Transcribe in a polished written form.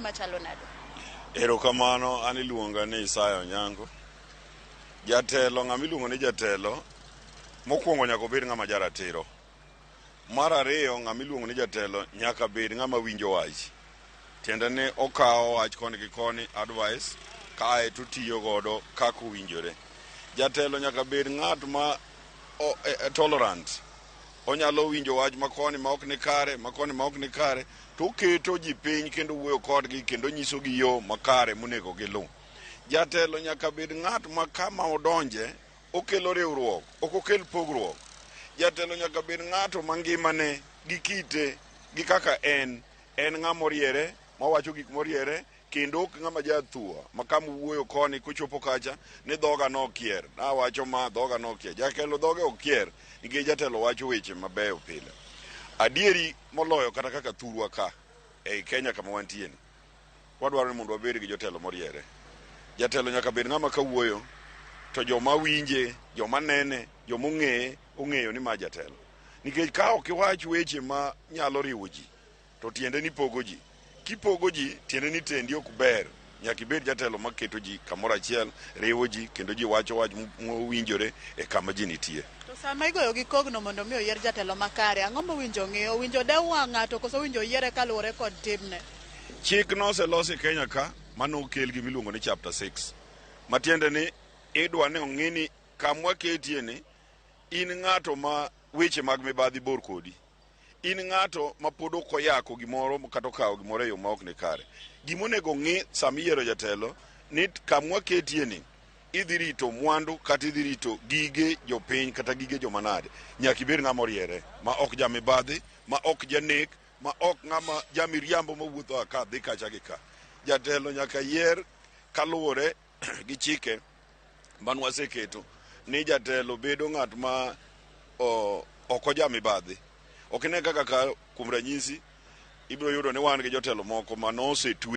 machalo nade? Erokamano, an iluonga ni Onyango. Jatelo, ng'ama iluongo ni jatelo, mokwongo nyaka obed ng'ama ja ratiro. Mar ariyo, ng'ama iluongo ni jatelo nyaka bed ng'ama winjo wach. Tiende ni okawo wach koni gi koni, advice, kae to tiyo godo kaka owinjore. Jatelo nyaka bed ng'at ma tolerant. Onyalo winjo wach makoni ma ok ni kare, makoni ma ok ni kare, to keto ji piny kendo wuoyo kodgi kendo nyiso gi yo makare monego gilu. Jatelo nyaka bed ng'at ma kama odonje okelo riwruok, ok okel pogruok. Jatelo nyaka bed ng'ato mangimane gi kite gi kaka en ng'ama oriere, mawacho gik moriere, kendo ok ng'ama jathua, ma kama wuoyo koni kochopo kacha ni dhoga nokier, nawacho ma dhoga nokier. Jatelo dhoge okier nikech jatelo wacho weche mabeyo pile. Adieri moloyo kata kaka thurwa ka ei Kenya kama wantie ni, wadwaro ni mondo wabed gi jotelo moriere. Jatelo nyaka bed ng'ama kawuoyo to joma winje, joma nene, joma ong'eyo ni ma jatelo. Nikech ka ok iwach weche ma nyalo riwo ji, to tiende ni pogo ji. Kipogo ji, tiende ni tendi ok ber. Nyaka ibed jatelo maketo ji kamoro achiel, riwo ji kendo ji wacho wach mowinjore e kama ji nitie. To sama igoyo gi kogno mondo mi oyier jatelo makare, ang'o mowinjo ng'eyo? Owinjo dew ng'ato koso winjo yiere kaluwore kod timne? Chik noselos e Kenya ka mano okel gi miluongo ni chapter 6. Matiende ni idwa ni ong'i ni kamwa ketie ni in ng'ato ma weche mag mibadhi bor kodi. In ng'ato ma pod ok oyako gimoro kata okawo gimoro e yo ma ok ni kare. Gimonego ng'i sama iyiero jatelo ni kamwa ketie ni idhi rito mwandu kata idhi rito gige jopiny kata gige jomanade. Nyaka ibed ng'ama oriere, ma ok ja mibadhi, ma ok janek, ma ok ng'ama jamiriambo mawuotho ka dhi kacha gi ka. Jatelo nyaka yier kaluwore gi chike man waseketo ni jatelo bedo ng'at ma ok oja mibadhi. Ok ne kaka kuom ranyisi ibiro yudo ni wan gi jotelo moko ma nosetwe